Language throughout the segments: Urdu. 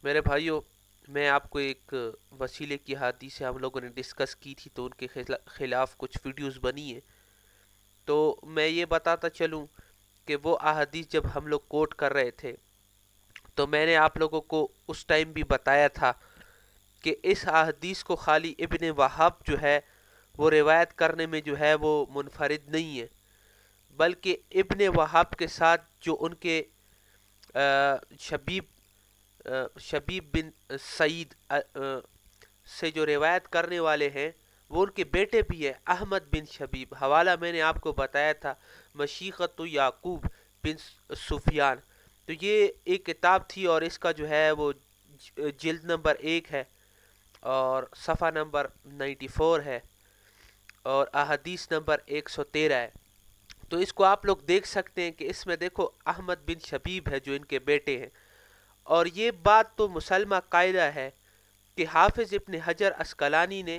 میرے بھائیوں، میں آپ کو ایک وسیلے کی حدیث سے ہم لوگوں نے ڈسکس کی تھی تو ان کے خلاف کچھ ویڈیوز بنی ہیں. تو میں یہ بتاتا چلوں کہ وہ احادیث جب ہم لوگ کوٹ کر رہے تھے تو میں نے آپ لوگوں کو اس ٹائم بھی بتایا تھا کہ اس احادیث کو خالی ابن وہب جو ہے وہ روایت کرنے میں جو ہے وہ منفرد نہیں ہے، بلکہ ابن وہب کے ساتھ جو ان کے شبیب شبیب بن سعید سے جو روایت کرنے والے ہیں وہ ان کے بیٹے بھی ہیں، احمد بن شبیب. حوالہ میں نے آپ کو بتایا تھا، مشیخت یعقوب بن سفیان. تو یہ ایک کتاب تھی اور اس کا جو ہے وہ جلد نمبر 1 ہے اور صفحہ نمبر 94 ہے اور احادیث نمبر 113 ہے. تو اس کو آپ لوگ دیکھ سکتے ہیں کہ اس میں دیکھو احمد بن شبیب ہے جو ان کے بیٹے ہیں. اور یہ بات تو مسلمہ قاعدہ ہے کہ حافظ ابن حجر عسقلانی نے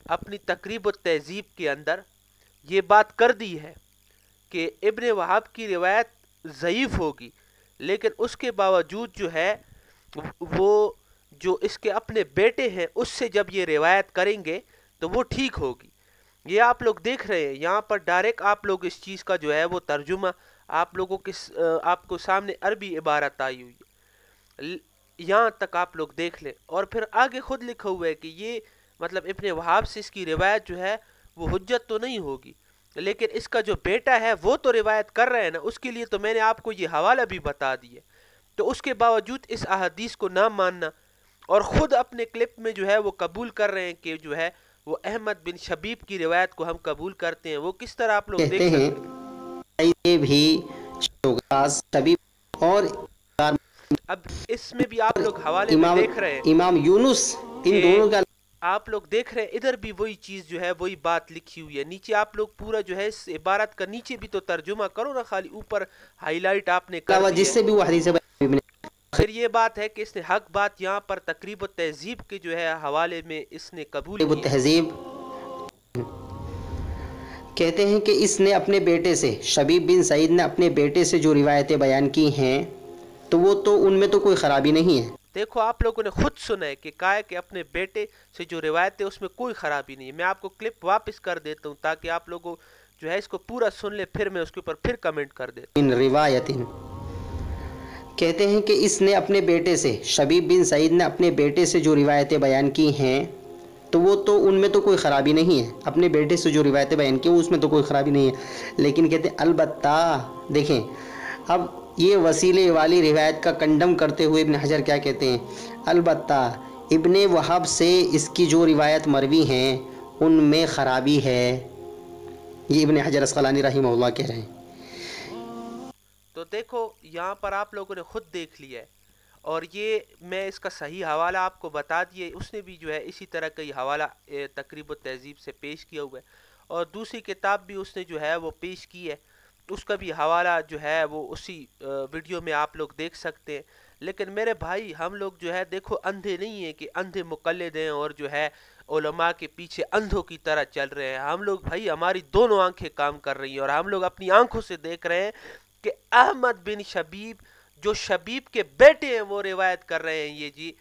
اپنی تقریب التہذیب کے اندر یہ بات کر دی ہے کہ ابن وہب کی روایت ضعیف ہوگی، لیکن اس کے باوجود جو ہے وہ جو اس کے اپنے بیٹے ہیں اس سے جب یہ روایت کریں گے تو وہ ٹھیک ہوگی. یہ آپ لوگ دیکھ رہے ہیں یہاں پر ڈائریکٹ آپ لوگ اس چیز کا جو ہے وہ ترجمہ آپ لوگوں کے آپ کو سامنے عربی عبارت آئی ہوئی ہے، یہاں تک آپ لوگ دیکھ لیں. اور پھر آگے خود لکھا ہوا ہے کہ یہ مطلب ابن وہاب سے اس کی روایت جو ہے وہ حجت تو نہیں ہوگی، لیکن اس کا جو بیٹا ہے وہ تو روایت کر رہے ہیں نا، اس کے لیے تو میں نے آپ کو یہ حوالہ بھی بتا دیا. تو اس کے باوجود اس احادیث کو نہ ماننا اور خود اپنے کلپ میں جو ہے وہ قبول کر رہے ہیں کہ جو ہے وہ احمد بن شبیب کی روایت کو ہم قبول کرتے ہیں، وہ کس طرح آپ لوگ دیکھ کہتے ہیں سکتے یہ بھی شوگاز شبیب اور اب اس میں بھی آپ لوگ حوالے میں امام دیکھ رہے ہیں امام یونس ان کہ دونوں کا آپ لوگ دیکھ رہے ہیں ادھر بھی وہی چیز جو ہے وہی بات لکھی ہوئی ہے. نیچے آپ لوگ پورا جو ہے اس عبارت کا نیچے بھی تو ترجمہ کرو نا، خالی اوپر ہائی لائٹ آپ نے کر علاوہ دی جس ہے. سے بھی وہ حدیث پھر یہ بات ہے کہ اس نے حق بات یہاں پر تقریب و تہذیب کے جو ہے حوالے میں اس نے قبول کی ہے. تہذیب کہتے ہیں کہ اس نے اپنے بیٹے سے شبیب بن سعید نے اپنے بیٹے سے جو روایتیں بیان کی ہیں تو وہ تو ان میں تو کوئی خرابی نہیں ہے. دیکھو آپ لوگوں نے خود سنا ہے کہ کہا ہے کہ اپنے بیٹے سے جو روایت ہے اس میں کوئی خرابی نہیں ہے. میں آپ کو کلپ واپس کر دیتا ہوں تاکہ آپ لوگوں جو ہے اس کو پورا سن لے، پھر میں اس کے اوپر پھر کمنٹ کر دیتا ہوں. ان روایت کہتے ہیں کہ اس نے اپنے بیٹے سے شبیب بن سعید نے اپنے بیٹے سے جو روایتیں بیان کی ہیں تو وہ تو ان میں تو کوئی خرابی نہیں ہے. اپنے بیٹے سے جو روایتیں بیان کی اس میں تو کوئی خرابی نہیں ہے، لیکن کہتے ہیں البتہ دیکھیں اب یہ وسیلے والی روایت کا کنڈم کرتے ہوئے ابن حجر کیا کہتے ہیں، البتہ ابن وہب سے اس کی جو روایت مروی ہیں ان میں خرابی ہے. یہ ابن حجر عسقلانی رحمہ اللہ کہہ رہے ہیں. تو دیکھو یہاں پر آپ لوگوں نے خود دیکھ لیا ہے اور یہ میں اس کا صحیح حوالہ آپ کو بتا دیے. اس نے بھی جو ہے اسی طرح کا یہ حوالہ تقریب و تہذیب سے پیش کیا ہوا ہے اور دوسری کتاب بھی اس نے جو ہے وہ پیش کی ہے، اس کا بھی حوالہ جو ہے وہ اسی ویڈیو میں آپ لوگ دیکھ سکتے ہیں. لیکن میرے بھائی ہم لوگ جو ہے دیکھو اندھے نہیں ہیں کہ اندھے مقلد ہیں اور جو ہے علماء کے پیچھے اندھوں کی طرح چل رہے ہیں. ہم لوگ بھائی ہماری دونوں آنکھیں کام کر رہی ہیں اور ہم لوگ اپنی آنکھوں سے دیکھ رہے ہیں کہ احمد بن شبیب جو شبیب کے بیٹے ہیں وہ روایت کر رہے ہیں یہ جی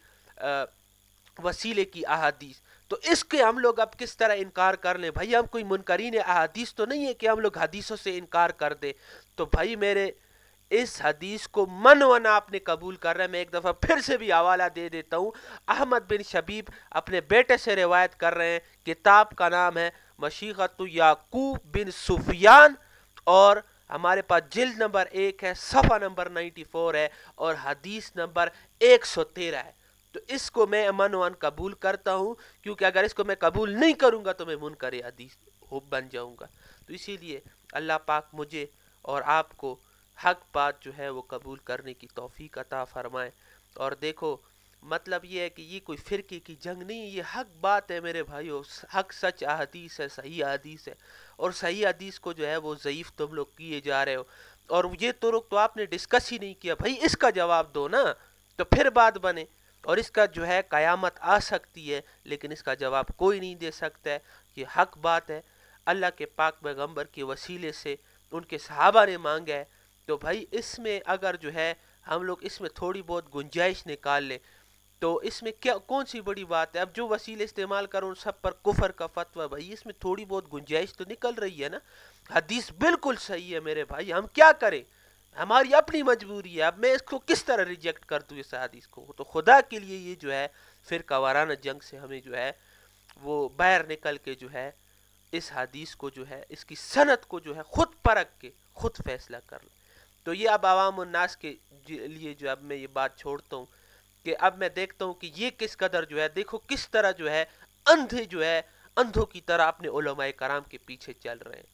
وسیلے کی احادیث. تو اس کے ہم لوگ اب کس طرح انکار کر لیں؟ بھائی ہم کوئی منکرین احادیث تو نہیں ہے کہ ہم لوگ حدیثوں سے انکار کر دیں. تو بھائی میرے اس حدیث کو من آپ نے قبول کر رہا ہے. میں ایک دفعہ پھر سے بھی حوالہ دے دیتا ہوں، احمد بن شبیب اپنے بیٹے سے روایت کر رہے ہیں، کتاب کا نام ہے مشیخت یعقوب بن سفیان اور ہمارے پاس جلد نمبر 1 ہے، صفحہ نمبر 94 ہے اور حدیث نمبر 113 ہے. تو اس کو میں امن قبول کرتا ہوں، کیونکہ اگر اس کو میں قبول نہیں کروں گا تو میں منکر حدیث بن جاؤں گا. تو اسی لیے اللہ پاک مجھے اور آپ کو حق بات جو ہے وہ قبول کرنے کی توفیق عطا فرمائے. اور دیکھو مطلب یہ ہے کہ یہ کوئی فرقے کی جنگ نہیں، یہ حق بات ہے میرے بھائیو، حق سچ احادیث ہے، صحیح احادیث ہے. اور صحیح حدیث کو جو ہے وہ ضعیف تم لوگ کیے جا رہے ہو اور یہ تو آپ نے ڈسکس ہی نہیں کیا. بھائی اس کا جواب دو نا تو پھر بات بنے. اور اس کا جو ہے قیامت آ سکتی ہے لیکن اس کا جواب کوئی نہیں دے سکتا ہے. یہ حق بات ہے، اللہ کے پاک پیغمبر کے وسیلے سے ان کے صحابہ نے مانگا ہے. تو بھائی اس میں اگر جو ہے ہم لوگ اس میں تھوڑی بہت گنجائش نکال لیں تو اس میں کیا کون سی بڑی بات ہے؟ اب جو وسیلے استعمال کرو سب پر کفر کا فتویٰ، بھائی اس میں تھوڑی بہت گنجائش تو نکل رہی ہے نا. حدیث بالکل صحیح ہے میرے بھائی، ہم کیا کریں، ہماری اپنی مجبوری ہے. اب میں اس کو کس طرح ریجیکٹ کر دوں اس حدیث کو؟ تو خدا کے لیے یہ جو ہے فرقہ وارانہ جنگ سے ہمیں جو ہے وہ باہر نکل کے جو ہے اس حدیث کو جو ہے اس کی سند کو جو ہے خود پرکھ کے خود فیصلہ کر لیں. تو یہ اب عوام الناس کے لیے جو اب میں یہ بات چھوڑتا ہوں کہ اب میں دیکھتا ہوں کہ یہ کس قدر جو ہے، دیکھو کس طرح جو ہے اندھے جو ہے اندھوں کی طرح اپنے علماء کرام کے پیچھے چل رہے ہیں.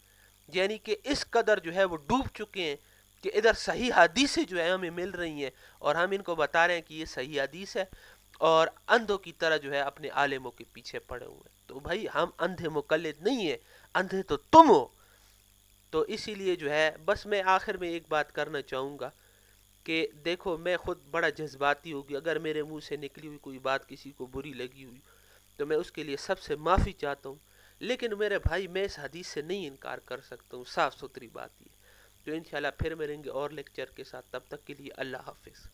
یعنی کہ اس قدر جو ہے وہ ڈوب چکے ہیں کہ ادھر صحیح حدیثیں جو ہے ہمیں مل رہی ہیں اور ہم ان کو بتا رہے ہیں کہ یہ صحیح حدیث ہے، اور اندھوں کی طرح جو ہے اپنے عالموں کے پیچھے پڑے ہوئے ہیں. تو بھائی ہم اندھے مقلد نہیں ہیں، اندھے تو تم ہو. تو اسی لیے جو ہے بس میں آخر میں ایک بات کرنا چاہوں گا کہ دیکھو میں خود بڑا جذباتی ہوگی، اگر میرے منہ سے نکلی ہوئی کوئی بات کسی کو بری لگی ہوئی تو میں اس کے لیے سب سے معافی چاہتا ہوں. لیکن میرے بھائی میں اس حدیث سے نہیں انکار کر سکتا ہوں، صاف ستھری بات یہ. تو انشاءاللہ پھر ملیں گے اور لیکچر کے ساتھ، تب تک کے لیے اللہ حافظ.